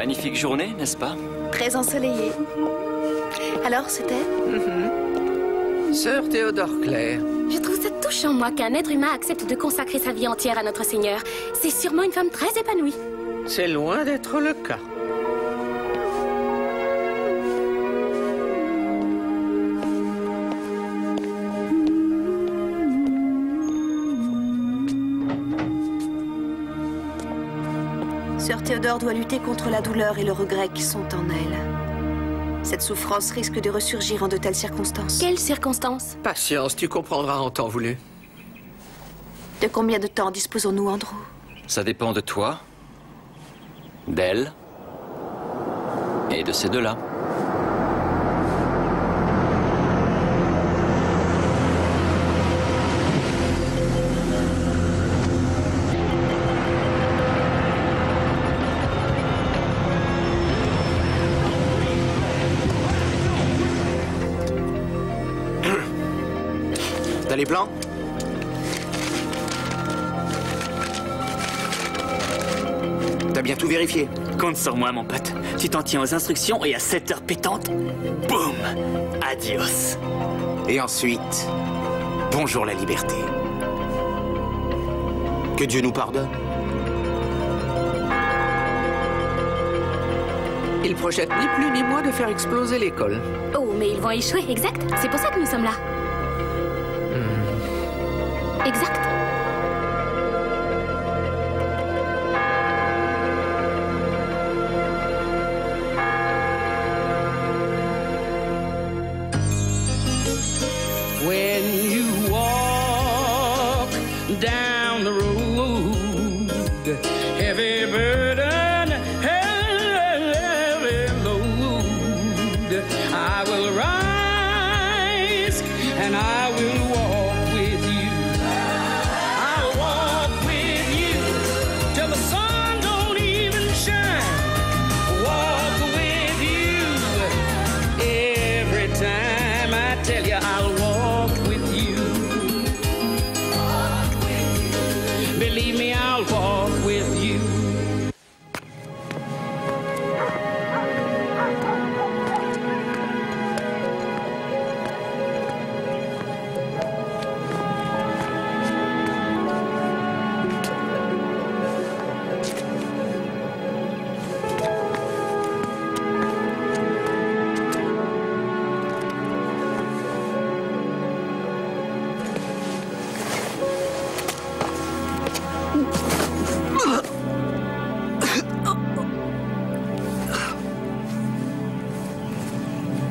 Magnifique journée, n'est-ce pas? Très ensoleillée. Alors, c'était Sœur Théodore Claire. Je trouve ça touchant, moi, qu'un être humain accepte de consacrer sa vie entière à notre Seigneur. C'est sûrement une femme très épanouie. C'est loin d'être le cas. Sœur Théodore doit lutter contre la douleur et le regret qui sont en elle. Cette souffrance risque de ressurgir en de telles circonstances. Quelles circonstances? Patience, tu comprendras en temps voulu. De combien de temps disposons-nous, Andrew? Ça dépend de toi, d'elle et de ces deux-là. T'as les plans? T'as bien tout vérifié? Compte sur moi, mon pote. Tu t'en tiens aux instructions et à 7 heures pétantes, boum! Adios. Et ensuite, bonjour la liberté. Que Dieu nous pardonne. Ils projettent ni plus ni moins de faire exploser l'école. Oh, mais ils vont échouer, exact. C'est pour ça que nous sommes là. Exact. When you walk down the road, heavy burden, heavy load, I will rise and I will walk with you. I'll walk with you till the sun don't even shine. Walk with you every time. I tell you I'll walk with you. Believe me, I'll walk with you.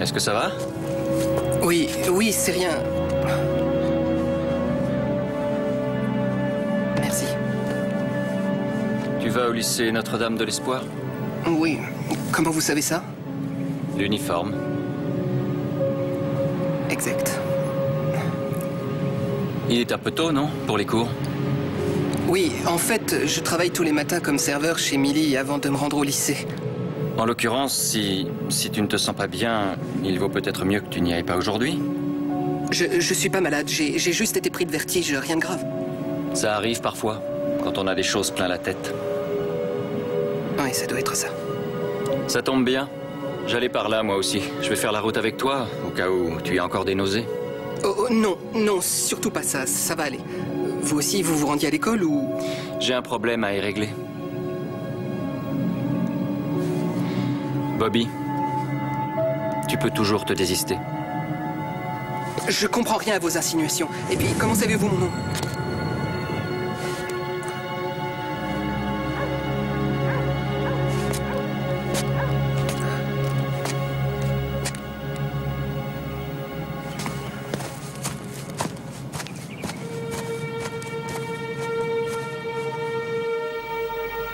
Est-ce que ça va? Oui, c'est rien. Merci. Tu vas au lycée Notre-Dame de l'Espoir? Oui. Comment vous savez ça? L'uniforme. Exact. Il est un peu tôt, non? Pour les cours? Oui, en fait, je travaille tous les matins comme serveur chez Millie avant de me rendre au lycée. En l'occurrence, si tu ne te sens pas bien, il vaut peut-être mieux que tu n'y ailles pas aujourd'hui. Je suis pas malade, j'ai juste été pris de vertige, rien de grave. Ça arrive parfois, quand on a des choses plein la tête. Oui, ça doit être ça. Ça tombe bien. J'allais par là, moi aussi. Je vais faire la route avec toi, au cas où tu as encore des nausées. Oh, non, surtout pas ça, ça va aller. Vous aussi, vous vous rendiez à l'école ou... J'ai un problème à y régler. Bobby, tu peux toujours te désister. Je comprends rien à vos insinuations. Et puis, comment savez-vous mon nom?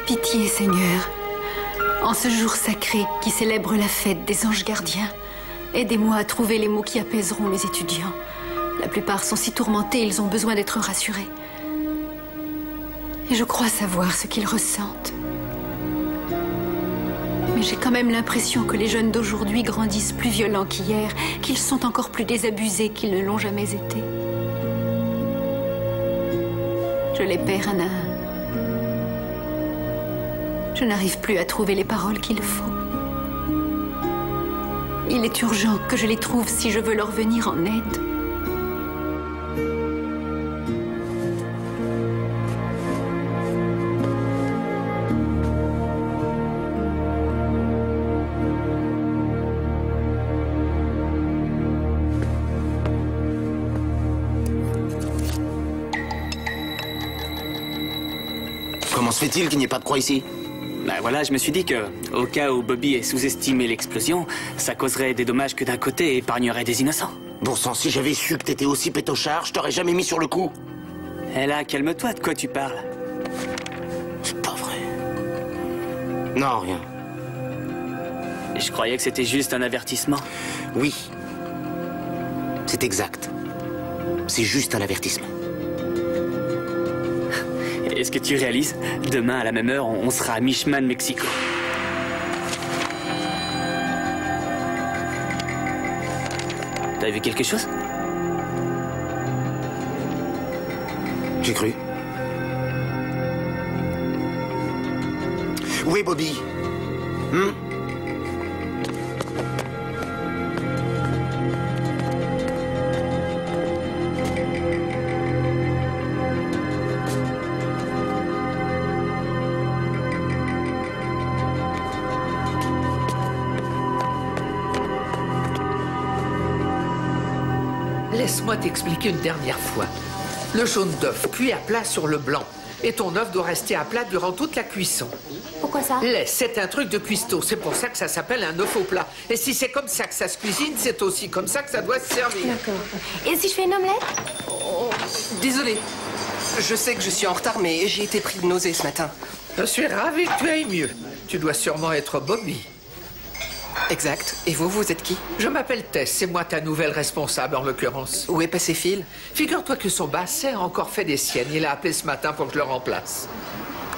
Pitié, Seigneur. En ce jour sacré qui célèbre la fête des anges gardiens, aidez-moi à trouver les mots qui apaiseront les étudiants. La plupart sont si tourmentés, ils ont besoin d'être rassurés. Et je crois savoir ce qu'ils ressentent. Mais j'ai quand même l'impression que les jeunes d'aujourd'hui grandissent plus violents qu'hier, qu'ils sont encore plus désabusés qu'ils ne l'ont jamais été. Je les perds un à un. Je n'arrive plus à trouver les paroles qu'il faut. Il est urgent que je les trouve si je veux leur venir en aide. Comment se fait-il qu'il n'y ait pas de croix ici? Ben voilà, je me suis dit que, au cas où Bobby ait sous-estimé l'explosion, ça causerait des dommages que d'un côté et épargnerait des innocents. Bon sang, si j'avais su que t'étais aussi pétochard, je t'aurais jamais mis sur le coup. Eh là, calme-toi, de quoi tu parles? C'est pas vrai. Non, rien. Je croyais que c'était juste un avertissement. Oui. C'est exact. C'est juste un avertissement. Est-ce que tu réalises? Demain, à la même heure, on sera à mi-chemin de Mexico. T'as vu quelque chose? J'ai cru. Où est Bobby? Laisse-moi t'expliquer une dernière fois. Le jaune d'œuf cuit à plat sur le blanc. Et ton œuf doit rester à plat durant toute la cuisson. Pourquoi ça? Laisse, c'est un truc de cuistot. C'est pour ça que ça s'appelle un œuf au plat. Et si c'est comme ça que ça se cuisine, c'est aussi comme ça que ça doit se servir. D'accord. Et si je fais une omelette? Oh, désolé. Je sais que je suis en retard, mais j'ai été pris de nausée ce matin. Je suis ravi que tu ailles mieux. Tu dois sûrement être Bobby. Exact. Et vous, vous êtes qui? Je m'appelle Tess, c'est moi ta nouvelle responsable en l'occurrence. Où est passé Phil? Figure-toi que son basset a encore fait des siennes. Il a appelé ce matin pour que je le remplace.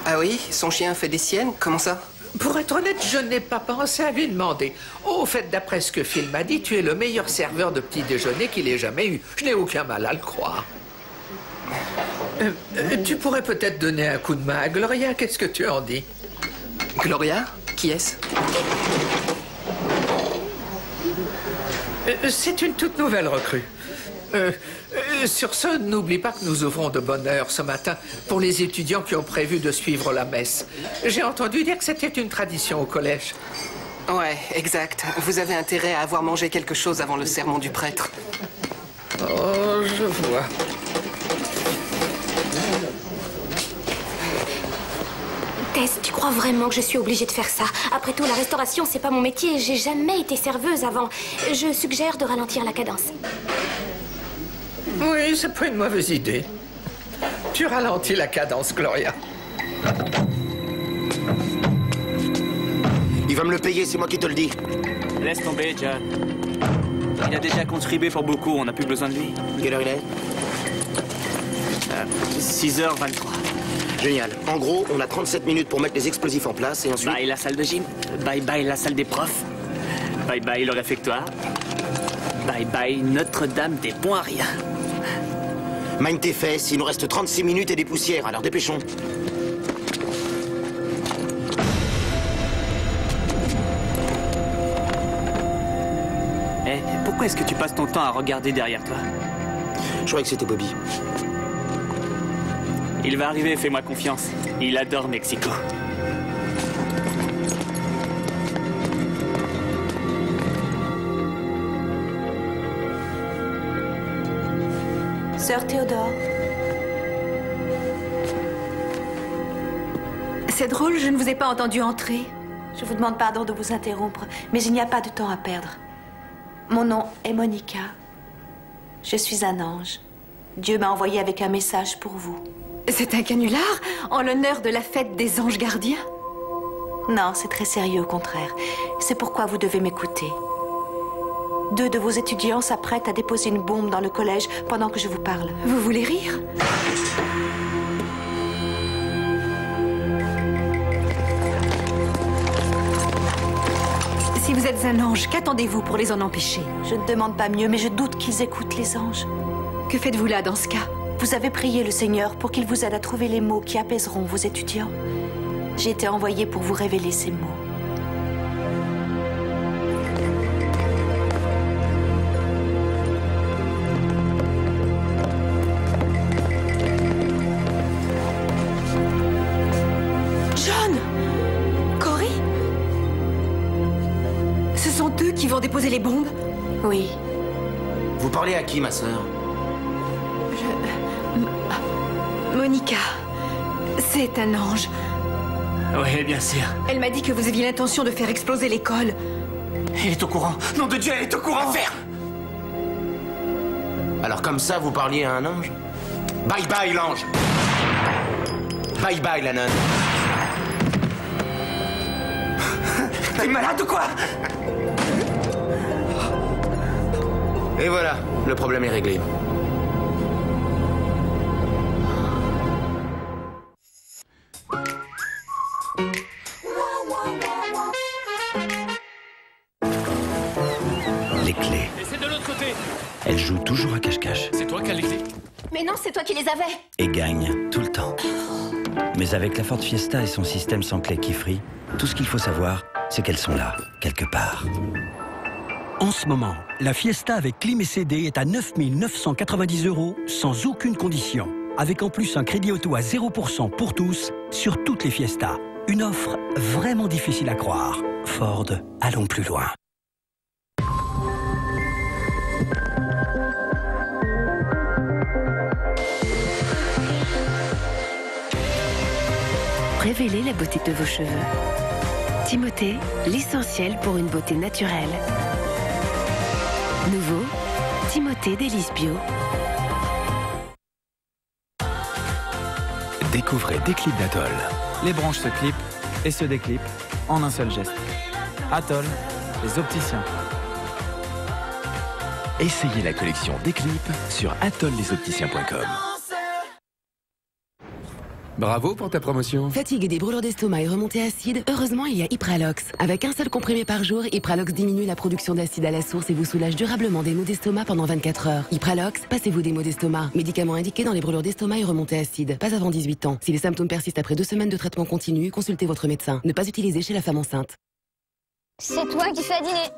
Ah oui? Son chien fait des siennes? Comment ça? Pour être honnête, je n'ai pas pensé à lui demander. Au fait, d'après ce que Phil m'a dit, tu es le meilleur serveur de petit déjeuner qu'il ait jamais eu. Je n'ai aucun mal à le croire. Tu pourrais peut-être donner un coup de main à Gloria. Qu'est-ce que tu en dis? Gloria? Qui est-ce? C'est une toute nouvelle recrue. Sur ce, n'oublie pas que nous ouvrons de bonne heure ce matin pour les étudiants qui ont prévu de suivre la messe. J'ai entendu dire que c'était une tradition au collège. Ouais, exact. Vous avez intérêt à avoir mangé quelque chose avant le sermon du prêtre. Oh, je vois. Tess, tu crois vraiment que je suis obligée de faire ça? Après tout, la restauration, c'est pas mon métier. J'ai jamais été serveuse avant. Je suggère de ralentir la cadence. Oui, c'est pas une mauvaise idée. Tu ralentis la cadence, Gloria. Il va me le payer, c'est moi qui te le dis. Laisse tomber, John. Il a déjà contribué pour beaucoup, on n'a plus besoin de lui. Quelle heure il est? 6h23. Génial. En gros, on a 37 minutes pour mettre les explosifs en place et ensuite... Bye la salle de gym. Bye bye la salle des profs. Bye bye le réfectoire. Bye bye Notre-Dame des bons à rien. Mine tes fesses, il nous reste 36 minutes et des poussières, alors dépêchons. Eh, pourquoi est-ce que tu passes ton temps à regarder derrière toi? Je croyais que c'était Bobby. Il va arriver, fais-moi confiance. Il adore Mexico. Sœur Théodore. C'est drôle, je ne vous ai pas entendu entrer. Je vous demande pardon de vous interrompre, mais il n'y a pas de temps à perdre. Mon nom est Monica. Je suis un ange. Dieu m'a envoyé avec un message pour vous. C'est un canular en l'honneur de la fête des anges gardiens? Non, c'est très sérieux, au contraire. C'est pourquoi vous devez m'écouter. 2 de vos étudiants s'apprêtent à déposer une bombe dans le collège pendant que je vous parle. Vous voulez rire? Si vous êtes un ange, qu'attendez-vous pour les en empêcher? Je ne demande pas mieux, mais je doute qu'ils écoutent les anges. Que faites-vous là dans ce cas? Vous avez prié le Seigneur pour qu'il vous aide à trouver les mots qui apaiseront vos étudiants. J'ai été envoyée pour vous révéler ces mots. John! Cory? Ce sont eux qui vont déposer les bombes? Oui. Vous parlez à qui, ma sœur? Monica, c'est un ange. Oui, bien sûr. Elle m'a dit que vous aviez l'intention de faire exploser l'école. Elle est au courant. Nom de Dieu, elle est au courant. Faire. Alors comme ça, vous parliez à un ange? Bye bye, l'ange! Bye bye, la nonne! T'es malade ou quoi? Et voilà, le problème est réglé. Les clés. Et c'est de l'autre côté. Elle joue toujours à cache-cache. C'est toi qui as les clés. Mais non, c'est toi qui les avais. Et gagne tout le temps. Mais avec la Ford Fiesta et son système sans clé Key-Free, tout ce qu'il faut savoir, c'est qu'elles sont là, quelque part. En ce moment, la Fiesta avec clim et CD est à 9 990 € sans aucune condition. Avec en plus un crédit auto à 0% pour tous sur toutes les Fiestas. Une offre vraiment difficile à croire. Ford, allons plus loin. Révélez la beauté de vos cheveux. Timothée, l'essentiel pour une beauté naturelle. Nouveau, Timothée Délice Bio. Découvrez Déclip d'Atoll. Les branches se clipent et se déclipent en un seul geste. Atoll, les opticiens. Essayez la collection Déclip sur atollesopticiens.com. Bravo pour ta promotion. Fatigué des brûlures d'estomac et remontée acide, heureusement il y a Ipralox. Avec un seul comprimé par jour, Ipralox diminue la production d'acide à la source et vous soulage durablement des maux d'estomac pendant 24 heures. Ipralox, passez-vous des maux d'estomac. Médicament indiqué dans les brûlures d'estomac et remontée acide. Pas avant 18 ans. Si les symptômes persistent après 2 semaines de traitement continu, consultez votre médecin. Ne pas utiliser chez la femme enceinte. C'est toi qui fais à dîner.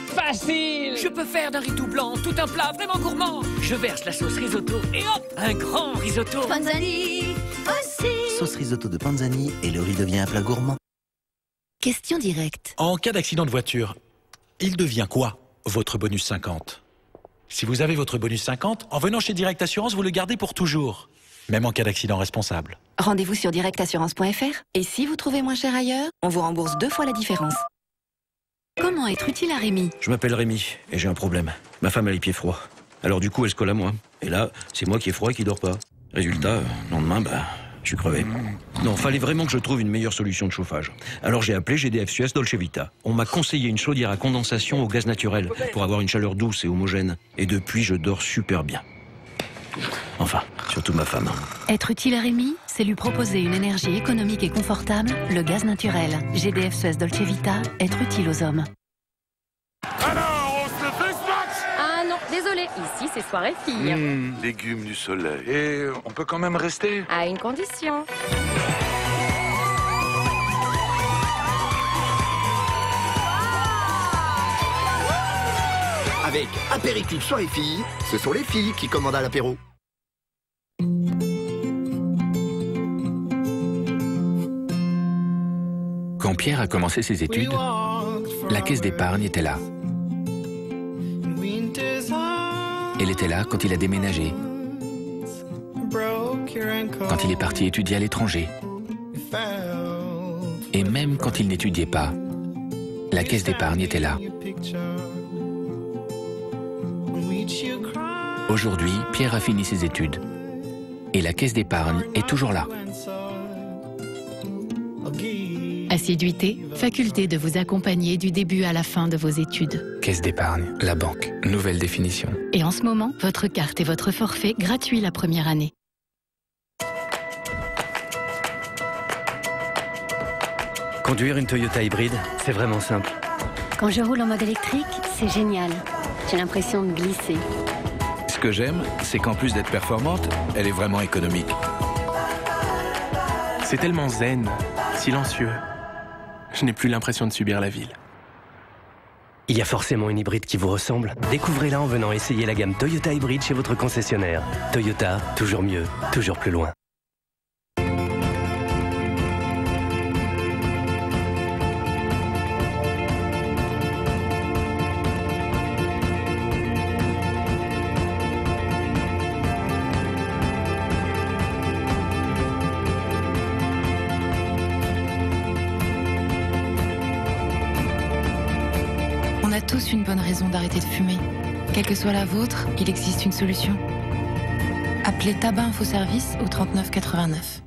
Facile! Je peux faire d'un riz tout blanc tout un plat vraiment gourmand. Je verse la sauce risotto et hop, un grand risotto. Panzani aussi. Sauce risotto de Panzani et le riz devient un plat gourmand. Question directe. En cas d'accident de voiture, il devient quoi, votre bonus 50? Si vous avez votre bonus 50, en venant chez Direct Assurance, vous le gardez pour toujours. Même en cas d'accident responsable. Rendez-vous sur directassurance.fr et si vous trouvez moins cher ailleurs, on vous rembourse 2 fois la différence. Comment être utile à Rémi? Je m'appelle Rémi et j'ai un problème. Ma femme a les pieds froids. Alors du coup, elle se colle à moi. Et là, c'est moi qui ai froid et qui dors pas. Résultat, le lendemain, je suis crevé. Non, fallait vraiment que je trouve une meilleure solution de chauffage. Alors j'ai appelé GDF Suez Dolce Vita. On m'a conseillé une chaudière à condensation au gaz naturel pour avoir une chaleur douce et homogène. Et depuis, je dors super bien. Enfin, surtout ma femme. Être utile à Rémi, c'est lui proposer une énergie économique et confortable, le gaz naturel. GDF Suez Dolce Vita, être utile aux hommes. Alors, on se fait ce match? Ah non, désolé, ici c'est soirée fille. Légumes du soleil. Et on peut quand même rester? À une condition. Avec Apéritif Soirée Filles, ce sont les filles qui commandent à l'apéro. Quand Pierre a commencé ses études, la caisse d'épargne était là. Elle était là quand il a déménagé, quand il est parti étudier à l'étranger, et même quand il n'étudiait pas, la caisse d'épargne était là. Aujourd'hui, Pierre a fini ses études, et la caisse d'épargne est toujours là. Assiduité, faculté de vous accompagner du début à la fin de vos études. Caisse d'épargne, la banque, nouvelle définition. Et en ce moment, votre carte et votre forfait gratuits la première année. Conduire une Toyota hybride, c'est vraiment simple. Quand je roule en mode électrique, c'est génial. J'ai l'impression de glisser. Ce que j'aime, c'est qu'en plus d'être performante, elle est vraiment économique. C'est tellement zen, silencieux. Je n'ai plus l'impression de subir la ville. Il y a forcément une hybride qui vous ressemble. Découvrez-la en venant essayer la gamme Toyota Hybride chez votre concessionnaire. Toyota, toujours mieux, toujours plus loin. On a tous une bonne raison d'arrêter de fumer. Quelle que soit la vôtre, il existe une solution. Appelez Tabac Info Service au 39 89.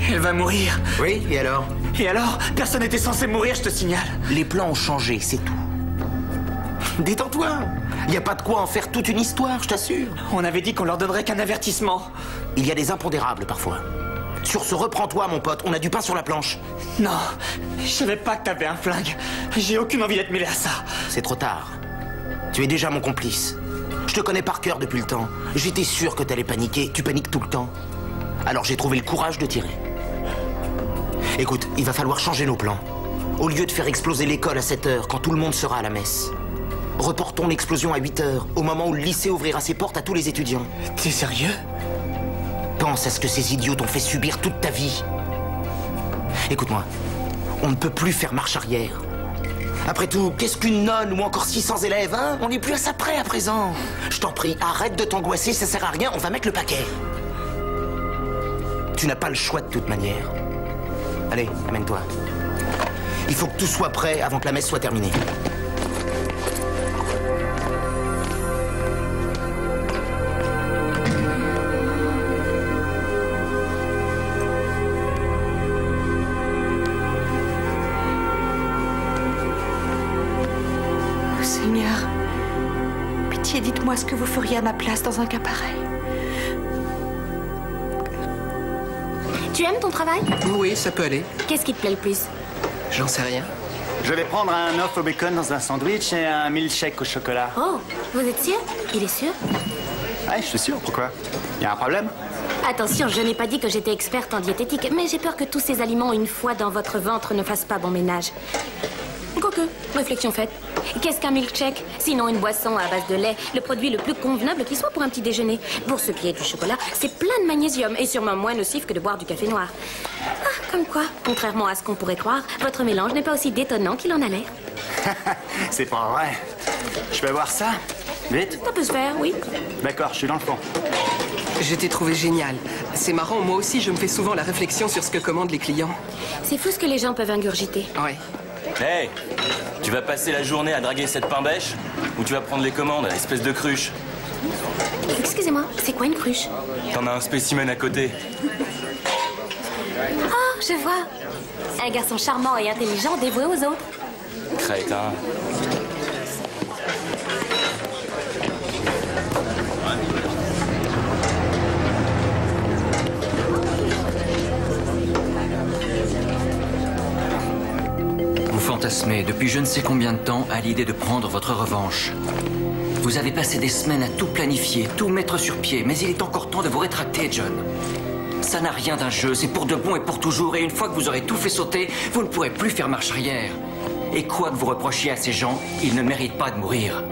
Elle va mourir. Oui, et alors? Et alors? Personne n'était censé mourir, je te signale. Les plans ont changé, c'est tout. Détends-toi. Y a pas de quoi en faire toute une histoire, je t'assure. On avait dit qu'on leur donnerait qu'un avertissement. Il y a des impondérables parfois. Sur ce, reprends-toi, mon pote. On a du pain sur la planche. Non, je savais pas que t'avais un flingue. J'ai aucune envie d'être mêlé à ça. C'est trop tard. Tu es déjà mon complice. Je te connais par cœur depuis le temps. J'étais sûr que t'allais paniquer. Tu paniques tout le temps. Alors j'ai trouvé le courage de tirer. Écoute, il va falloir changer nos plans. Au lieu de faire exploser l'école à 7 h, quand tout le monde sera à la messe, reportons l'explosion à 8 h, au moment où le lycée ouvrira ses portes à tous les étudiants. T'es sérieux? Pense à ce que ces idiots t'ont fait subir toute ta vie. Écoute-moi, on ne peut plus faire marche arrière. Après tout, qu'est-ce qu'une nonne ou encore 600 élèves, hein? On n'est plus à ça près à présent. Je t'en prie, arrête de t'angoisser, ça sert à rien, on va mettre le paquet. Tu n'as pas le choix de toute manière. Allez, amène-toi. Il faut que tout soit prêt avant que la messe soit terminée. Seigneur, pitié, dites-moi ce que vous feriez à ma place dans un cas pareil. Tu aimes ton travail? Oui, ça peut aller. Qu'est-ce qui te plaît le plus? J'en sais rien. Je vais prendre un œuf au bacon dans un sandwich et un milkshake au chocolat. Oh, vous êtes sûr? Il est sûr? Ouais, je suis sûr. Pourquoi? Y a un problème? Attention, je n'ai pas dit que j'étais experte en diététique, mais j'ai peur que tous ces aliments, une fois dans votre ventre, ne fassent pas bon ménage. Quoique, réflexion faite. Qu'est-ce qu'un milkshake? Sinon une boisson à base de lait, le produit le plus convenable qui soit pour un petit déjeuner. Pour ce qui est du chocolat, c'est plein de magnésium et sûrement moins nocif que de boire du café noir. Ah, comme quoi, contrairement à ce qu'on pourrait croire, votre mélange n'est pas aussi détonnant qu'il en a l'air. C'est pas vrai. Je vais voir ça. Vite. Ça peut se faire, oui. D'accord, je suis dans le fond. Je t'ai trouvé génial. C'est marrant, moi aussi je me fais souvent la réflexion sur ce que commandent les clients. C'est fou ce que les gens peuvent ingurgiter. Ouais. Hey, tu vas passer la journée à draguer cette pain-bêche ou tu vas prendre les commandes, espèce de cruche? Excusez-moi, c'est quoi une cruche? T'en as un spécimen à côté. Oh, je vois. Un garçon charmant et intelligent dévoué aux autres. Crétin. Vous fantasmez depuis je ne sais combien de temps à l'idée de prendre votre revanche. Vous avez passé des semaines à tout planifier, tout mettre sur pied, mais il est encore temps de vous rétracter, John. Ça n'a rien d'un jeu, c'est pour de bon et pour toujours, et une fois que vous aurez tout fait sauter, vous ne pourrez plus faire marche arrière. Et quoi que vous reprochiez à ces gens, ils ne méritent pas de mourir.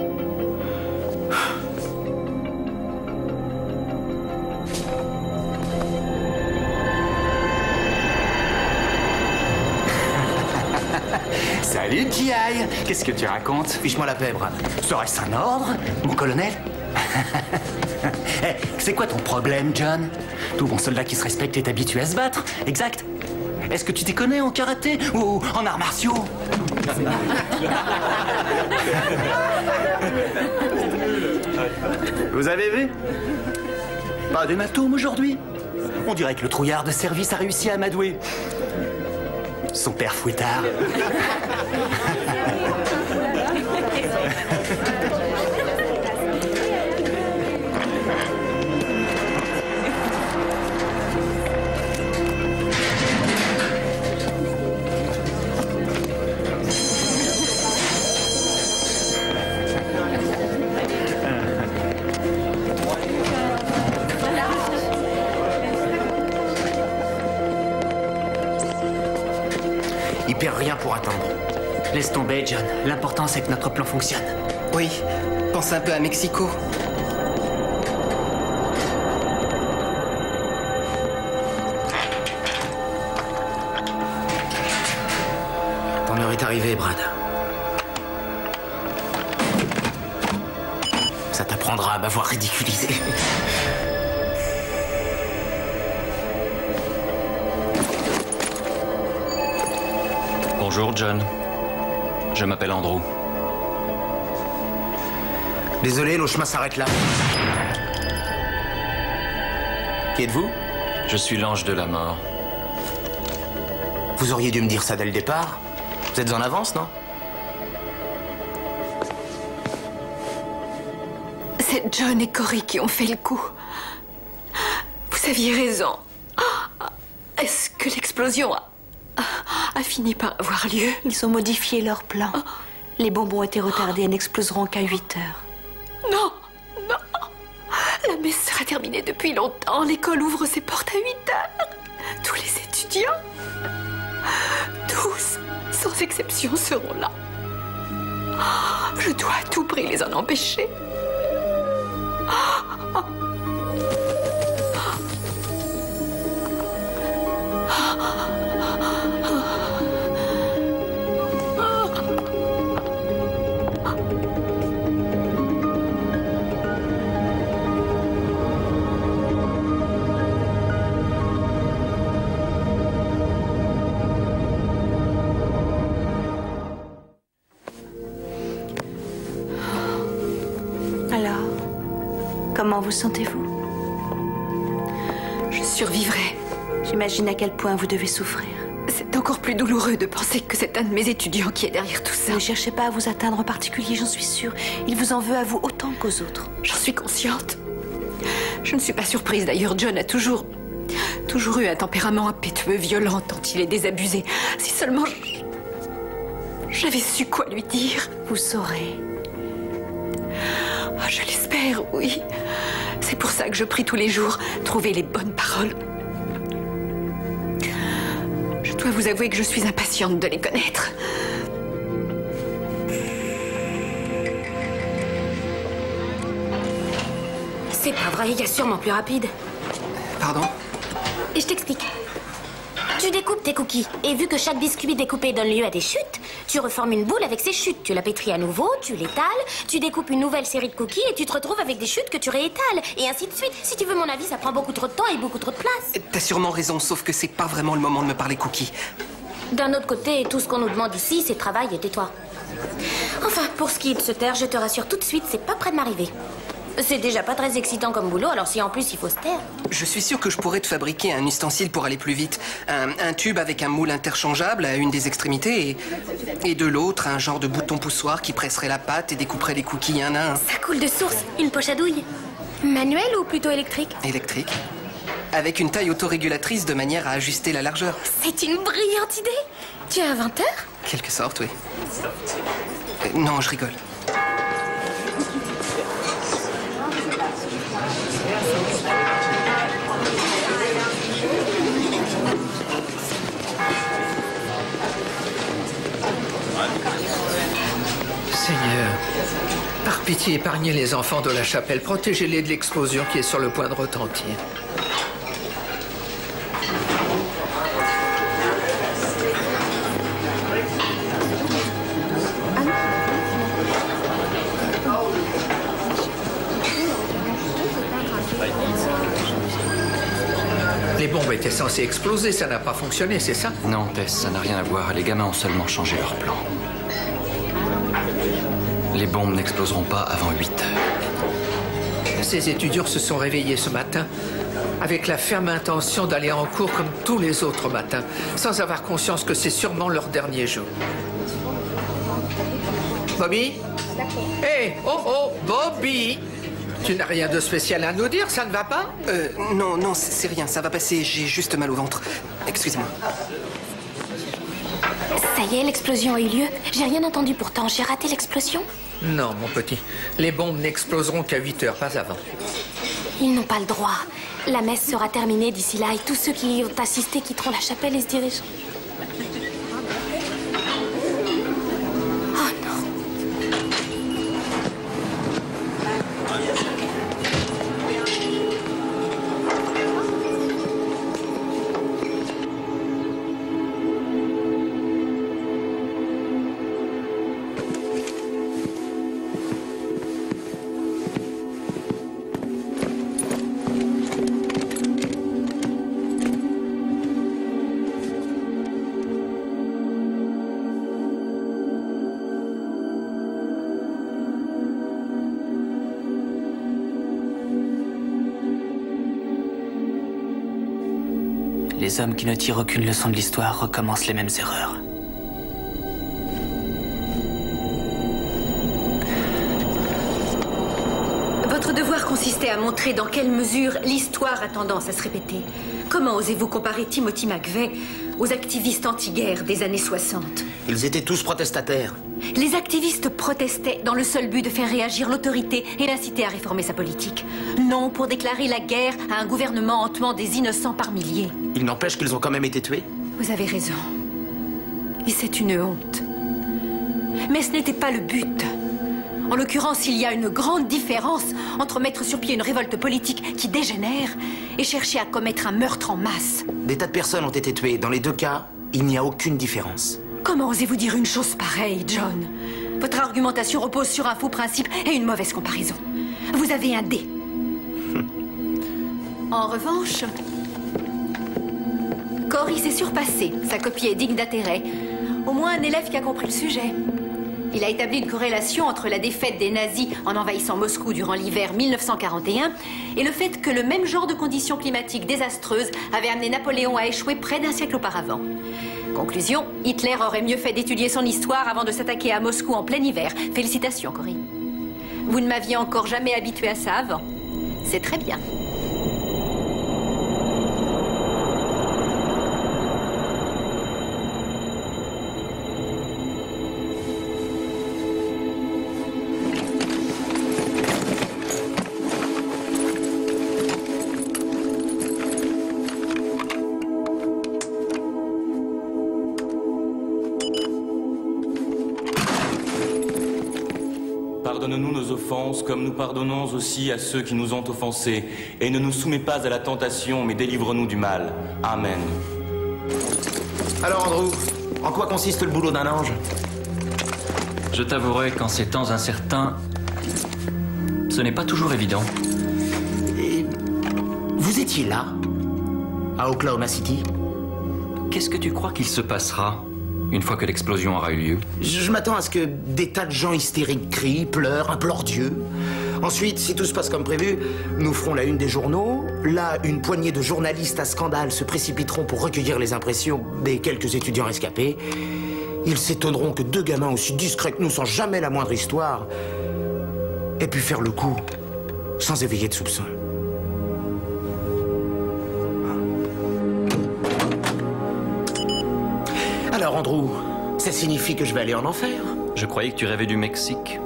Salut, G.I. Qu'est-ce que tu racontes? Fiche-moi la paix, Brad. Serait-ce un ordre, mon colonel? Hey, c'est quoi ton problème, John? Tout bon soldat qui se respecte est habitué à se battre, exact? Est-ce que tu t'y connais en karaté ou en arts martiaux? Vous avez vu? Pas d'hématome aujourd'hui? On dirait que le trouillard de service a réussi à amadouer son père fouettard. Laisse tomber, John. L'important, c'est que notre plan fonctionne. Oui, pense un peu à Mexico. Ton heure est arrivée, Brad. Ça t'apprendra à m'avoir ridiculisé. Bonjour, John. Je m'appelle Andrew. Désolé, le chemin s'arrête là. Qui êtes-vous? Je suis l'ange de la mort. Vous auriez dû me dire ça dès le départ. Vous êtes en avance, non? C'est John et Cory qui ont fait le coup. Vous aviez raison. Est-ce que l'explosion a fini par avoir lieu? Ils ont modifié leur plan. Les bombes ont été retardées et n'exploseront qu'à 8 heures. Non, non. La messe sera terminée depuis longtemps. L'école ouvre ses portes à 8 heures. Tous les étudiants, tous, sans exception, seront là. Je dois à tout prix les en empêcher. Alors, comment vous sentez-vous? Je survivrai. J'imagine à quel point vous devez souffrir. C'est encore plus douloureux de penser que c'est un de mes étudiants qui est derrière tout ça. Ne cherchez pas à vous atteindre en particulier, j'en suis sûre. Il vous en veut à vous autant qu'aux autres. J'en suis consciente. Je ne suis pas surprise d'ailleurs. John a toujours eu un tempérament impétueux, violent, tant il est désabusé. Si seulement j'avais su quoi lui dire. Vous saurez. Oh, je l'espère, oui. C'est pour ça que je prie tous les jours. Trouver les bonnes paroles. Je dois vous avouer que je suis impatiente de les connaître. C'est pas vrai, il y a sûrement plus rapide. Pardon? Et je t'explique. Tu découpes tes cookies, et vu que chaque biscuit découpé donne lieu à des chutes, tu reformes une boule avec ces chutes. Tu la pétris à nouveau, tu l'étales, tu découpes une nouvelle série de cookies et tu te retrouves avec des chutes que tu réétales. Et ainsi de suite. Si tu veux mon avis, ça prend beaucoup trop de temps et beaucoup trop de place. T'as sûrement raison, sauf que c'est pas vraiment le moment de me parler cookies. D'un autre côté, tout ce qu'on nous demande ici, c'est travail et tais-toi. Enfin, pour ce qui est de se taire, je te rassure tout de suite, c'est pas près de m'arriver. C'est déjà pas très excitant comme boulot, alors si en plus il faut se taire. Je suis sûr que je pourrais te fabriquer un ustensile pour aller plus vite. Un tube avec un moule interchangeable à une des extrémités et de l'autre, un genre de bouton poussoir qui presserait la pâte et découperait les cookies un à un. Ça coule de source. Une poche à douille. Manuelle ou plutôt électrique? Électrique. Avec une taille autorégulatrice de manière à ajuster la largeur. C'est une brillante idée. Tu es inventeur? Quelque sorte, oui. Non, je rigole. Seigneur, par pitié, épargnez les enfants de la chapelle. Protégez-les de l'explosion qui est sur le point de retentir. Les bombes étaient censées exploser, ça n'a pas fonctionné, c'est ça? Non, Tess, ça n'a rien à voir. Les gamins ont seulement changé leur plan. Les bombes n'exploseront pas avant 8 heures. Ces étudiants se sont réveillés ce matin avec la ferme intention d'aller en cours comme tous les autres matins, sans avoir conscience que c'est sûrement leur dernier jour. Bobby? Hé, oh, Bobby! Tu n'as rien de spécial à nous dire, ça ne va pas? Non, c'est rien, ça va passer, j'ai juste mal au ventre. Excusez-moi. Ça y est, l'explosion a eu lieu. J'ai rien entendu pourtant, j'ai raté l'explosion. Non, mon petit. Les bombes n'exploseront qu'à 8 heures, pas avant. Ils n'ont pas le droit. La messe sera terminée d'ici là et tous ceux qui y ont assisté quitteront la chapelle et se dirigent. Les hommes qui ne tirent aucune leçon de l'histoire recommencent les mêmes erreurs. Votre devoir consistait à montrer dans quelle mesure l'histoire a tendance à se répéter. Comment osez-vous comparer Timothy McVeigh aux activistes anti-guerre des années 60 ? Ils étaient tous protestataires. Les activistes protestaient dans le seul but de faire réagir l'autorité et l'inciter à réformer sa politique. Non pour déclarer la guerre à un gouvernement en tuant des innocents par milliers. Il n'empêche qu'ils ont quand même été tués. Vous avez raison. Et c'est une honte. Mais ce n'était pas le but. En l'occurrence, il y a une grande différence entre mettre sur pied une révolte politique qui dégénère et chercher à commettre un meurtre en masse. Des tas de personnes ont été tuées. Dans les deux cas, il n'y a aucune différence. Comment osez-vous dire une chose pareille, John? Votre argumentation repose sur un faux principe et une mauvaise comparaison. Vous avez un dé. En revanche, Cory s'est surpassé. Sa copie est digne d'intérêt. Au moins un élève qui a compris le sujet. Il a établi une corrélation entre la défaite des nazis en envahissant Moscou durant l'hiver 1941 et le fait que le même genre de conditions climatiques désastreuses avait amené Napoléon à échouer près d'un siècle auparavant. Conclusion, Hitler aurait mieux fait d'étudier son histoire avant de s'attaquer à Moscou en plein hiver. Félicitations, Cory. Vous ne m'aviez encore jamais habitué à ça avant. C'est très bien. Pardonne-nous nos offenses, comme nous pardonnons aussi à ceux qui nous ont offensés. Et ne nous soumets pas à la tentation, mais délivre-nous du mal. Amen. Alors, Andrew, en quoi consiste le boulot d'un ange? Je t'avouerai qu'en ces temps incertains, ce n'est pas toujours évident. Et vous étiez là, à Oklahoma City? Qu'est-ce que tu crois qu'il se passera une fois que l'explosion aura eu lieu? Je m'attends à ce que des tas de gens hystériques crient, pleurent, implorent Dieu. Ensuite, si tout se passe comme prévu, nous ferons la une des journaux. Là, une poignée de journalistes à scandale se précipiteront pour recueillir les impressions des quelques étudiants rescapés. Ils s'étonneront que deux gamins aussi discrets que nous, sans jamais la moindre histoire, aient pu faire le coup sans éveiller de soupçons. Alors, Andrew, ça signifie que je vais aller en enfer? Je croyais que tu rêvais du Mexique.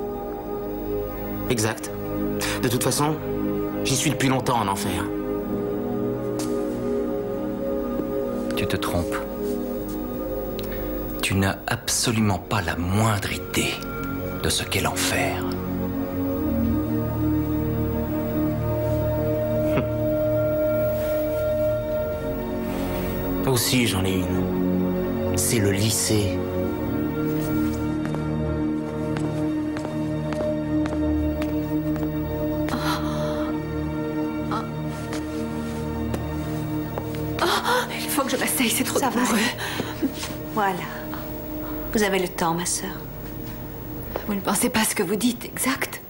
Exact. De toute façon, j'y suis depuis longtemps en enfer. Tu te trompes. Tu n'as absolument pas la moindre idée de ce qu'est l'enfer. Aussi, j'en ai une. C'est le lycée. Il faut que je m'asseye, c'est trop douloureux. Voilà. Vous avez le temps, ma sœur. Vous ne pensez pas ce que vous dites, exact?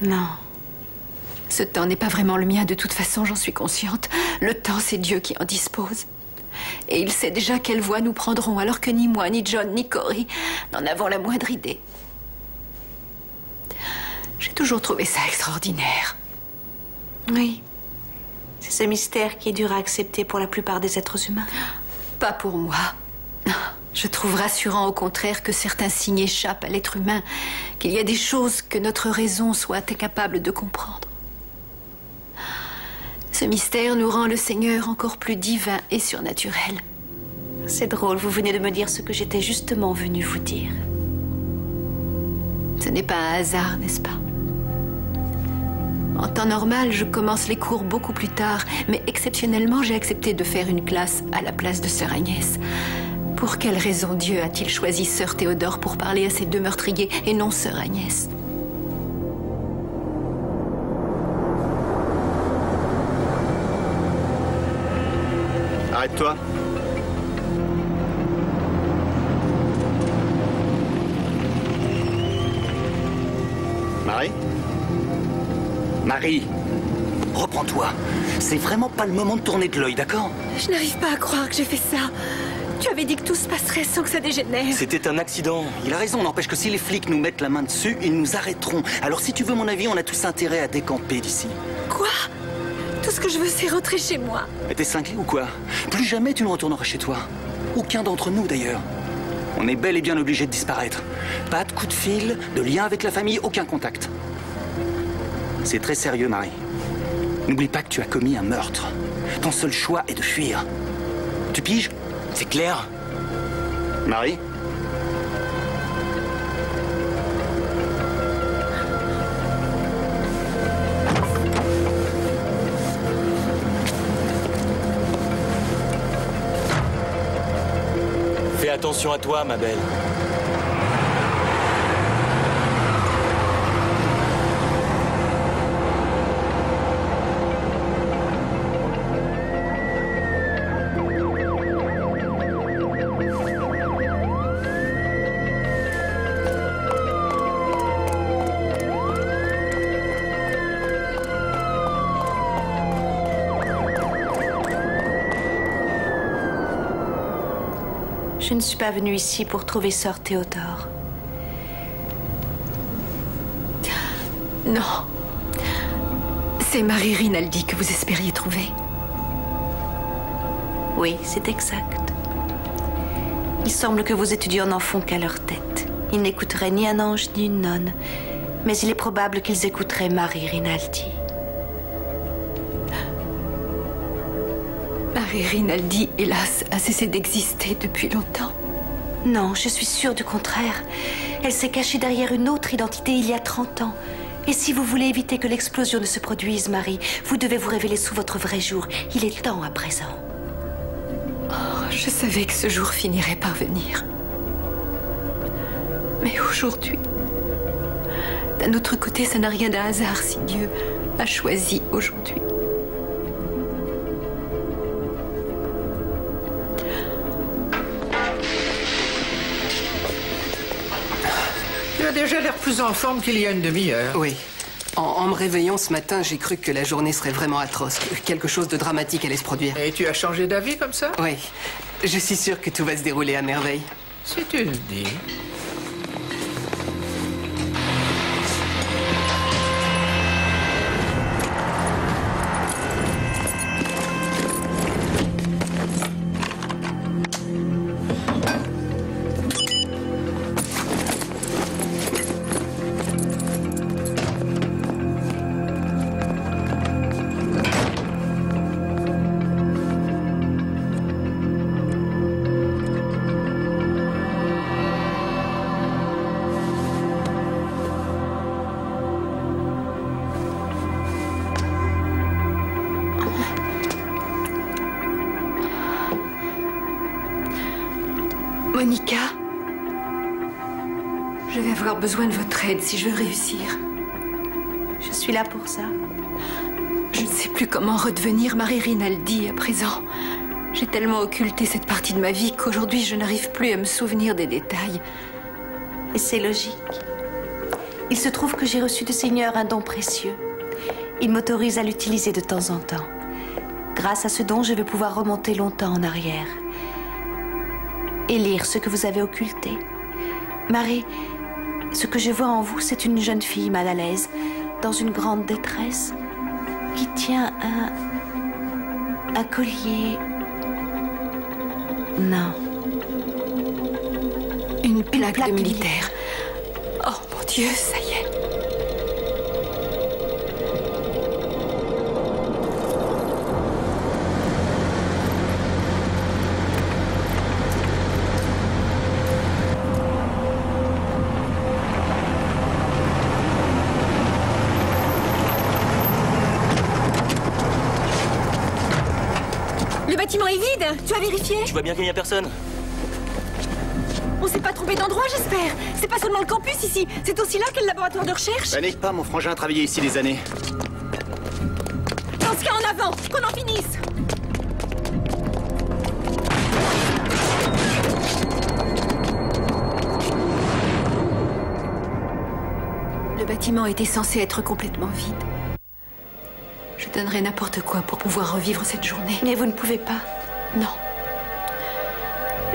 Non. Ce temps n'est pas vraiment le mien, de toute façon, j'en suis consciente. Le temps, c'est Dieu qui en dispose. Et il sait déjà quelle voie nous prendrons, alors que ni moi, ni John, ni Cory n'en avons la moindre idée. J'ai toujours trouvé ça extraordinaire. Oui. C'est ce mystère qui est dur à accepter pour la plupart des êtres humains. Pas pour moi. Je trouve rassurant, au contraire, que certains signes échappent à l'être humain, qu'il y a des choses que notre raison soit incapable de comprendre. Ce mystère nous rend le Seigneur encore plus divin et surnaturel. C'est drôle, vous venez de me dire ce que j'étais justement venue vous dire. Ce n'est pas un hasard, n'est-ce pas? En temps normal, je commence les cours beaucoup plus tard, mais exceptionnellement, j'ai accepté de faire une classe à la place de Sœur Agnès. Pour quelle raison Dieu a-t-il choisi Sœur Théodore pour parler à ces deux meurtriers et non Sœur Agnès? Arrête-toi. Marie? Marie! reprends-toi. C'est vraiment pas le moment de tourner de l'œil, d'accord? Je n'arrive pas à croire que j'ai fait ça. Tu avais dit que tout se passerait sans que ça dégénère. C'était un accident. Il a raison, n'empêche que si les flics nous mettent la main dessus, ils nous arrêteront. Alors si tu veux mon avis, on a tous intérêt à décamper d'ici. Quoi? Tout ce que je veux, c'est rentrer chez moi. Mais t'es cinglé ou quoi? Plus jamais tu ne retourneras chez toi. Aucun d'entre nous, d'ailleurs. On est bel et bien obligé de disparaître. Pas de coup de fil, de lien avec la famille, aucun contact. C'est très sérieux, Marie. N'oublie pas que tu as commis un meurtre. Ton seul choix est de fuir. Tu piges? C'est clair? Marie? Fais attention à toi, ma belle. Je ne suis pas venue ici pour trouver Sir Théodore. Non. C'est Marie Rinaldi que vous espériez trouver. Oui, c'est exact. Il semble que vos étudiants n'en font qu'à leur tête. Ils n'écouteraient ni un ange ni une nonne. Mais il est probable qu'ils écouteraient Marie Rinaldi. Marie Rinaldi, hélas, a cessé d'exister depuis longtemps. Non, je suis sûre du contraire. Elle s'est cachée derrière une autre identité il y a 30 ans. Et si vous voulez éviter que l'explosion ne se produise, Marie, vous devez vous révéler sous votre vrai jour. Il est temps à présent. Oh, je savais que ce jour finirait par venir. Mais aujourd'hui, d'un autre côté, ça n'a rien d'un hasard si Dieu a choisi aujourd'hui. Tu as déjà l'air plus en forme qu'il y a une demi-heure. Oui. En me réveillant ce matin, j'ai cru que la journée serait vraiment atroce, que quelque chose de dramatique allait se produire. Et tu as changé d'avis comme ça? Oui. Je suis sûre que tout va se dérouler à merveille. Si tu le dis. Monica, je vais avoir besoin de votre aide si je veux réussir. Je suis là pour ça. Je ne sais plus comment redevenir Marie Rinaldi à présent. J'ai tellement occulté cette partie de ma vie qu'aujourd'hui je n'arrive plus à me souvenir des détails. Et c'est logique. Il se trouve que j'ai reçu du Seigneur un don précieux. Il m'autorise à l'utiliser de temps en temps. Grâce à ce don, je vais pouvoir remonter longtemps en arrière et lire ce que vous avez occulté. Marie, ce que je vois en vous, c'est une jeune fille mal à l'aise, dans une grande détresse, qui tient un collier. Non. Une plaque de militaire. Oh mon Dieu, ça y est. Le bâtiment est vide. Tu as vérifié? Tu vois bien qu'il n'y a personne? On s'est pas trompé d'endroit, j'espère. C'est pas seulement le campus ici. C'est aussi là qu'est le laboratoire de recherche. Panique pas, mon frangin a travaillé ici des années. Dans ce cas, en avant, qu'on en finisse. Le bâtiment était censé être complètement vide. Je donnerais n'importe quoi pour pouvoir revivre cette journée. Mais vous ne pouvez pas. Non.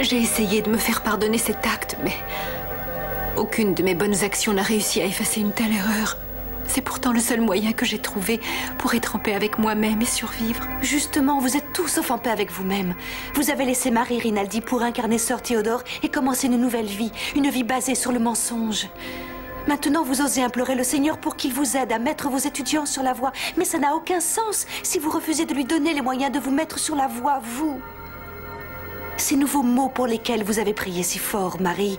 J'ai essayé de me faire pardonner cet acte, mais aucune de mes bonnes actions n'a réussi à effacer une telle erreur. C'est pourtant le seul moyen que j'ai trouvé pour être en paix avec moi-même et survivre. Justement, vous êtes tout sauf en paix avec vous-même. Vous avez laissé Marie Rinaldi pour incarner Sir Théodore et commencer une nouvelle vie, une vie basée sur le mensonge. Maintenant, vous osez implorer le Seigneur pour qu'il vous aide à mettre vos étudiants sur la voie. Mais ça n'a aucun sens si vous refusez de lui donner les moyens de vous mettre sur la voie, vous. Ces nouveaux mots pour lesquels vous avez prié si fort, Marie,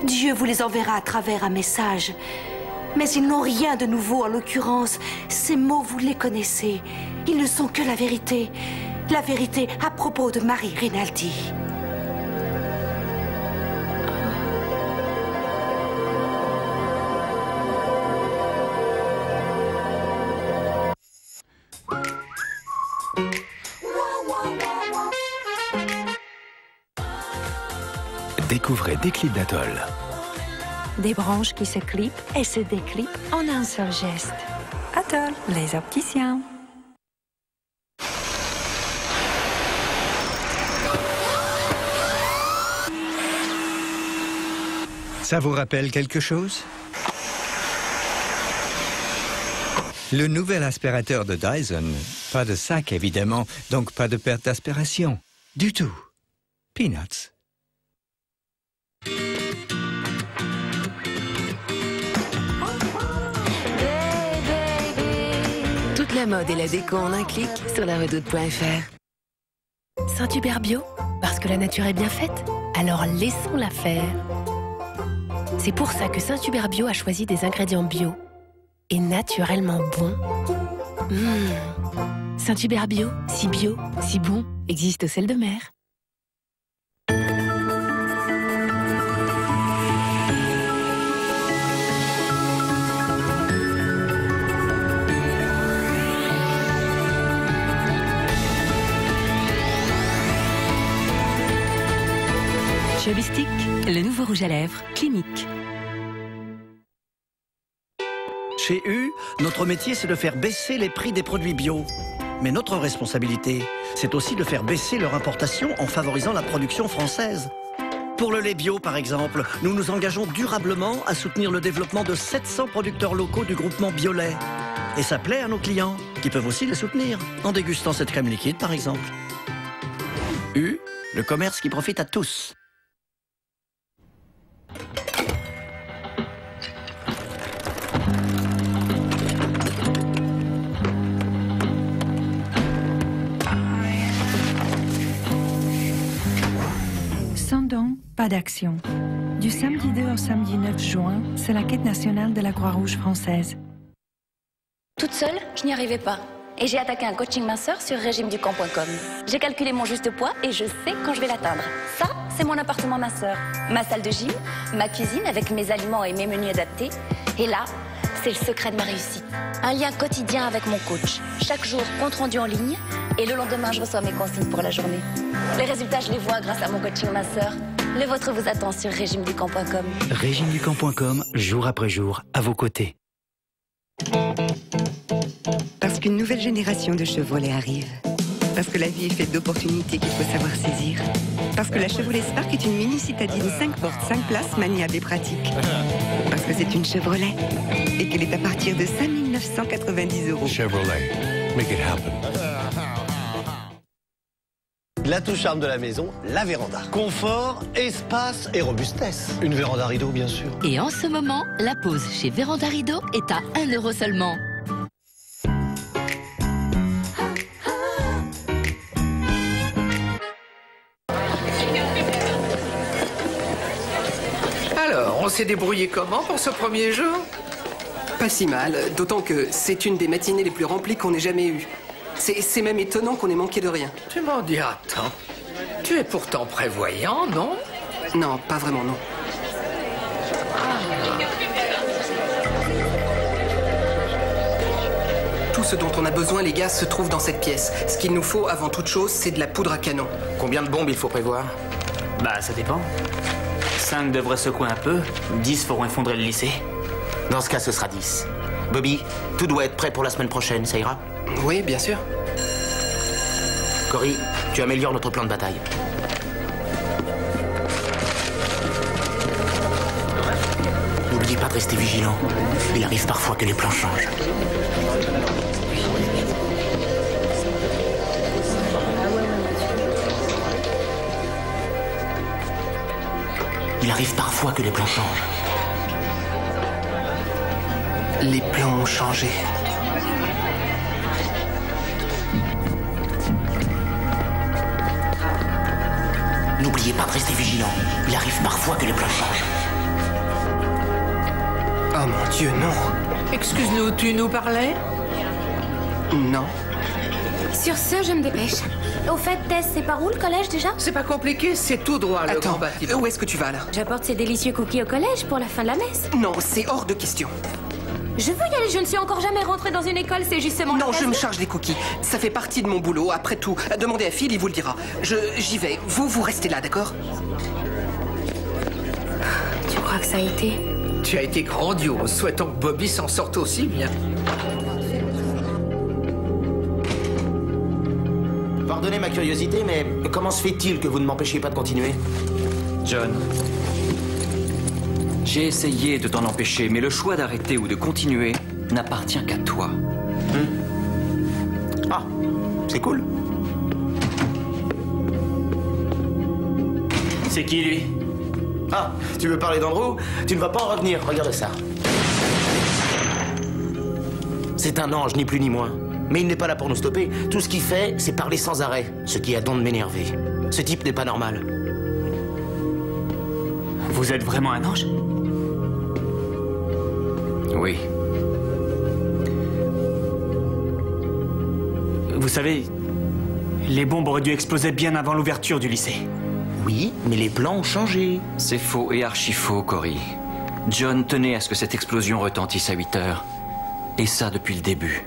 Dieu vous les enverra à travers un message. Mais ils n'ont rien de nouveau en l'occurrence. Ces mots, vous les connaissez. Ils ne sont que la vérité. La vérité à propos de Marie Rinaldi. Découvrez des clips d'Atoll. Des branches qui se clipent et se déclippent en un seul geste. Atoll, les opticiens. Ça vous rappelle quelque chose? Le nouvel aspirateur de Dyson. Pas de sac, évidemment, donc pas de perte d'aspiration. Du tout. Peanuts. Toute la mode et la déco en un clic sur laredoute.fr. Saint-Hubert Bio, parce que la nature est bien faite, alors laissons-la faire. C'est pour ça que Saint-Hubert Bio a choisi des ingrédients bio et naturellement bons. Saint-Hubert Bio, si bon, existe au sel de mer. Chubistic, le nouveau rouge à lèvres clinique. Chez U, notre métier, c'est de faire baisser les prix des produits bio. Mais notre responsabilité, c'est aussi de faire baisser leur importation en favorisant la production française. Pour le lait bio, par exemple, nous nous engageons durablement à soutenir le développement de 700 producteurs locaux du groupement Biolait. Et ça plaît à nos clients, qui peuvent aussi les soutenir, en dégustant cette crème liquide, par exemple. U, le commerce qui profite à tous. Sans don, pas d'action. Du samedi 2 au samedi 9 juin, c'est la quête nationale de la Croix-Rouge française. Toute seule, je n'y arrivais pas. Et j'ai attaqué un coaching minceur sur régimeducamp.com. J'ai calculé mon juste poids et je sais quand je vais l'atteindre. Ça, c'est mon appartement minceur. Ma salle de gym, ma cuisine avec mes aliments et mes menus adaptés. Et là, c'est le secret de ma réussite. Un lien quotidien avec mon coach. Chaque jour, compte rendu en ligne. Et le lendemain, je reçois mes consignes pour la journée. Les résultats, je les vois grâce à mon coaching minceur. Le vôtre vous attend sur régimeducamp.com. Régimeducamp.com, jour après jour, à vos côtés. Parce qu'une nouvelle génération de Chevrolet arrive. Parce que la vie est faite d'opportunités qu'il faut savoir saisir. Parce que la Chevrolet Spark est une mini citadine 5 portes, 5 places, maniable et pratique. Parce que c'est une Chevrolet et qu'elle est à partir de 5 990 €. Chevrolet, make it happen. L'atout charme de la maison, la véranda. Confort, espace et robustesse. Une véranda rideau, bien sûr. Et en ce moment, la pause chez Véranda Rideau est à 1 € seulement. Alors, on s'est débrouillé comment pour ce premier jour? Pas si mal, d'autant que c'est une des matinées les plus remplies qu'on ait jamais eues. C'est même étonnant qu'on ait manqué de rien. Tu m'en diras tant. Tu es pourtant prévoyant, non? Non, pas vraiment, non. Tout ce dont on a besoin, les gars, se trouve dans cette pièce. Ce qu'il nous faut, avant toute chose, c'est de la poudre à canon. Combien de bombes il faut prévoir? Bah, ça dépend. 5 devraient secouer un peu, 10 feront effondrer le lycée. Dans ce cas, ce sera 10. Bobby, tout doit être prêt pour la semaine prochaine, ça ira? Oui, bien sûr. Cory, tu améliores notre plan de bataille. N'oubliez pas de rester vigilant. Il arrive parfois que les plans changent. Il arrive parfois que les plans changent. Les plans ont changé. N'oubliez pas de rester vigilant. Il arrive parfois que les plans changent. Oh mon Dieu, non. Excuse-nous, tu nous parlais? Non. Sur ce, je me dépêche. Au fait, Tess, c'est par où le collège déjà? C'est pas compliqué, c'est tout droit, le grand Attends, bâtiment. où est-ce que tu vas là? J'apporte ces délicieux cookies au collège pour la fin de la messe. Non, c'est hors de question. Je veux y aller, je ne suis encore jamais rentrée dans une école, c'est justement Non, je l'occasion. me charge des cookies. Ça fait partie de mon boulot, après tout. Demandez à Phil, il vous le dira. J'y vais. Vous restez là, d'accord? Tu crois que ça a été? Tu as été grandiose. Souhaitons que Bobby s'en sorte aussi bien. Pardonnez ma curiosité, mais comment se fait-il que vous ne m'empêchiez pas de continuer? John, j'ai essayé de t'en empêcher, mais le choix d'arrêter ou de continuer n'appartient qu'à toi. Ah, c'est cool. C'est qui, lui? Ah, tu veux parler d'Andrew? Tu ne vas pas en revenir, regarde ça. C'est un ange, ni plus ni moins. Mais il n'est pas là pour nous stopper. Tout ce qu'il fait, c'est parler sans arrêt, ce qui a don de m'énerver. Ce type n'est pas normal. Vous êtes vraiment un ange? Oui. Vous savez, les bombes auraient dû exploser bien avant l'ouverture du lycée. Oui, mais les plans ont changé. C'est faux et archi faux, Cory. John tenait à ce que cette explosion retentisse à 8 heures. Et ça depuis le début.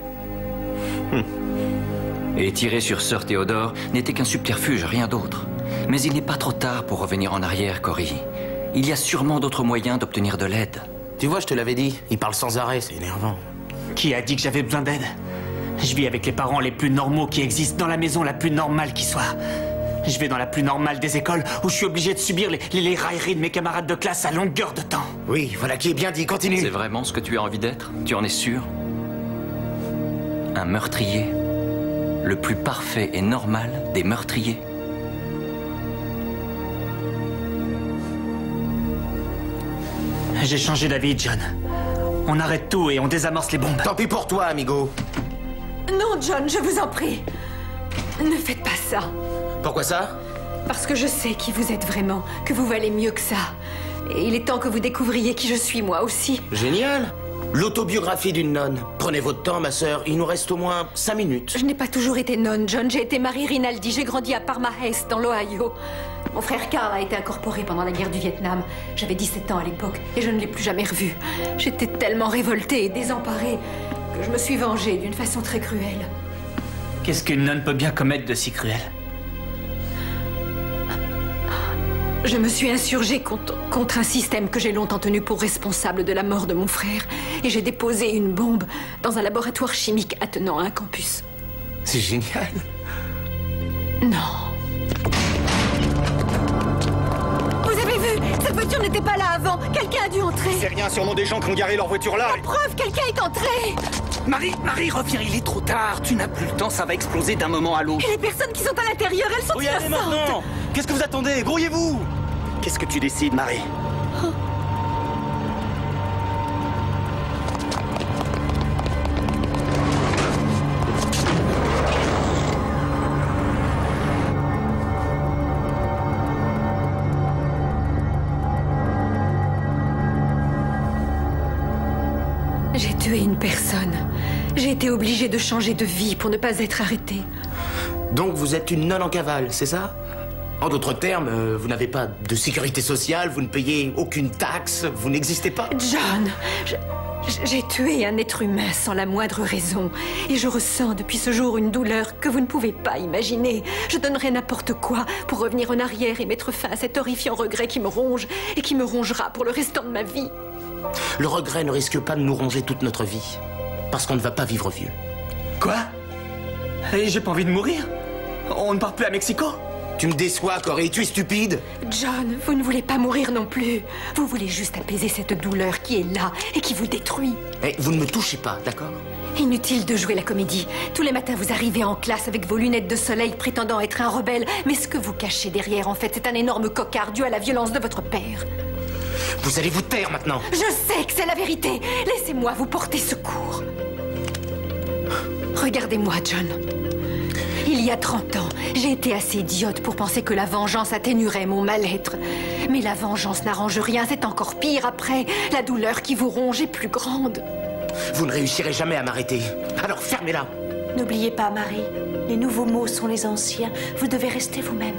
Et tirer sur Sir Theodore n'était qu'un subterfuge, rien d'autre. Mais il n'est pas trop tard pour revenir en arrière, Cory. Il y a sûrement d'autres moyens d'obtenir de l'aide. Tu vois, je te l'avais dit, il parle sans arrêt, c'est énervant. Qui a dit que j'avais besoin d'aide? Je vis avec les parents les plus normaux qui existent, dans la maison la plus normale qui soit. Je vais dans la plus normale des écoles où je suis obligé de subir les railleries de mes camarades de classe à longueur de temps. Oui, voilà qui est bien dit, continue. C'est vraiment ce que tu as envie d'être? Tu en es sûr? Un meurtrier? Le plus parfait et normal des meurtriers? J'ai changé d'avis, John. On arrête tout et on désamorce les bombes. Tant pis pour toi, amigo. Non, John, je vous en prie. Ne faites pas ça. Pourquoi ça? Parce que je sais qui vous êtes vraiment, que vous valez mieux que ça. Et il est temps que vous découvriez qui je suis, moi aussi. Génial. L'autobiographie d'une nonne. Prenez votre temps, ma sœur. Il nous reste au moins 5 minutes. Je n'ai pas toujours été nonne, John. J'ai été Marie Rinaldi. J'ai grandi à Parma Heights, dans l'Ohio. Mon frère Carl a été incorporé pendant la guerre du Vietnam. J'avais 17 ans à l'époque et je ne l'ai plus jamais revu. J'étais tellement révoltée et désemparée que je me suis vengée d'une façon très cruelle. Qu'est-ce qu'une nonne peut bien commettre de si cruel? Je me suis insurgée contre un système que j'ai longtemps tenu pour responsable de la mort de mon frère. Et j'ai déposé une bombe dans un laboratoire chimique attenant à un campus. C'est génial. Non. Vous avez vu? Cette voiture n'était pas là avant. Quelqu'un a dû entrer. C'est rien, sûrement des gens qui ont garé leur voiture là. La preuve, quelqu'un est entré. Marie, reviens, il est trop tard. Tu n'as plus le temps, ça va exploser d'un moment à l'autre. Et les personnes qui sont à l'intérieur, elles sont innocentes. Oui, allez maintenant. Qu'est-ce que vous attendez? Grouillez-vous. Qu'est-ce que tu décides, Marie? Oh. J'ai tué une personne. J'ai été obligée de changer de vie pour ne pas être arrêtée. Donc vous êtes une nonne en cavale, c'est ça? En d'autres termes, vous n'avez pas de sécurité sociale, vous ne payez aucune taxe, vous n'existez pas? John, j'ai tué un être humain sans la moindre raison. Et je ressens depuis ce jour une douleur que vous ne pouvez pas imaginer. Je donnerais n'importe quoi pour revenir en arrière et mettre fin à cet horrifiant regret qui me ronge et qui me rongera pour le restant de ma vie. Le regret ne risque pas de nous ronger toute notre vie. Parce qu'on ne va pas vivre vieux. Quoi? Et j'ai pas envie de mourir? On ne part plus à Mexico? Tu me déçois, Corey, tu es stupide. John, vous ne voulez pas mourir non plus. Vous voulez juste apaiser cette douleur qui est là et qui vous détruit. Eh, vous ne me touchez pas, d'accord? Inutile de jouer la comédie. Tous les matins, vous arrivez en classe avec vos lunettes de soleil prétendant être un rebelle. Mais ce que vous cachez derrière, en fait, c'est un énorme cocard dû à la violence de votre père. Vous allez vous taire maintenant. Je sais que c'est la vérité. Laissez-moi vous porter secours. Regardez-moi, John. Il y a 30 ans, j'ai été assez idiote pour penser que la vengeance atténuerait mon mal-être. Mais la vengeance n'arrange rien, c'est encore pire après. La douleur qui vous ronge est plus grande. Vous ne réussirez jamais à m'arrêter. Alors fermez-la. N'oubliez pas, Marie, les nouveaux mots sont les anciens. Vous devez rester vous-même.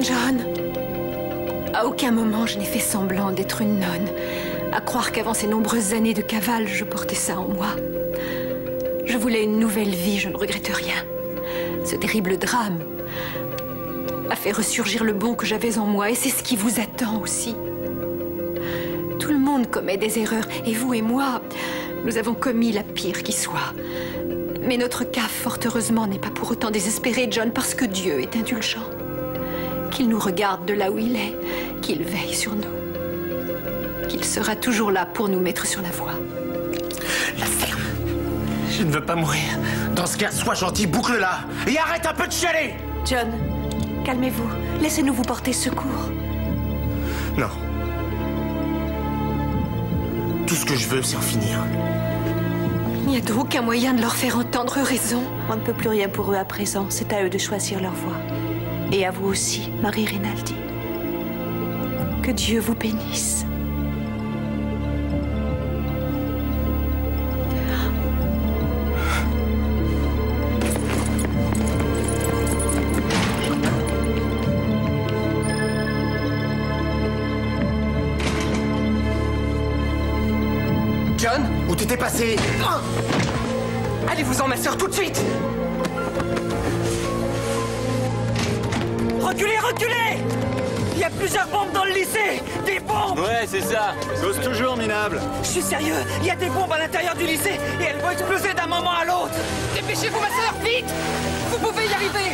John, à aucun moment je n'ai fait semblant d'être une nonne. À croire qu'avant ces nombreuses années de cavale, je portais ça en moi. Je voulais une nouvelle vie, je ne regrette rien. Ce terrible drame a fait ressurgir le bon que j'avais en moi, et c'est ce qui vous attend aussi. Tout le monde commet des erreurs, et vous et moi, nous avons commis la pire qui soit. Mais notre cas, fort heureusement, n'est pas pour autant désespéré, John, parce que Dieu est indulgent. Qu'il nous regarde de là où il est, qu'il veille sur nous. Qu'il sera toujours là pour nous mettre sur la voie. La ferme. Je ne veux pas mourir. Dans ce cas, sois gentil, boucle-la. Et arrête un peu de chialer. John, calmez-vous. Laissez-nous vous porter secours. Non. Tout ce que je veux, c'est en finir. Il n'y a donc aucun moyen de leur faire entendre raison. On ne peut plus rien pour eux à présent. C'est à eux de choisir leur voie. Et à vous aussi, Marie Rinaldi. Que Dieu vous bénisse. John? Où t'étais passé? Allez-vous-en, ma sœur, tout de suite! Reculez, reculez! Il y a plusieurs bombes dans le lycée! Des bombes! Ouais, c'est ça. J'ose toujours, minable. Je suis sérieux, il y a des bombes à l'intérieur du lycée et elles vont exploser d'un moment à l'autre! Dépêchez-vous, ma sœur, vite! Vous pouvez y arriver!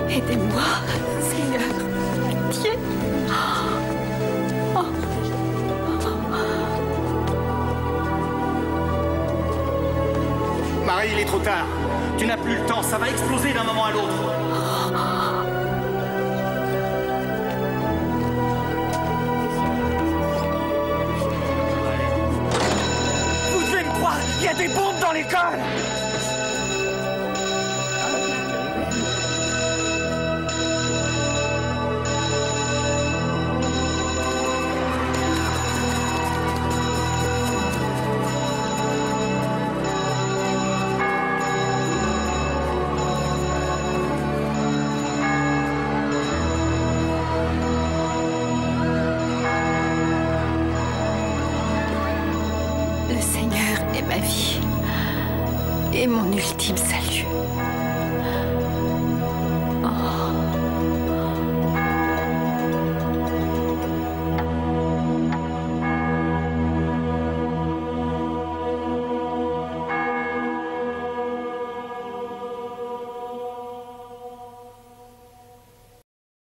Aidez-moi, Seigneur. Pitié. Marie, il est trop tard. Tu n'as plus le temps, ça va exploser d'un moment à l'autre. Vous devez me croire, il y a des bombes dans l'école! Le Seigneur est ma vie et mon ultime salut.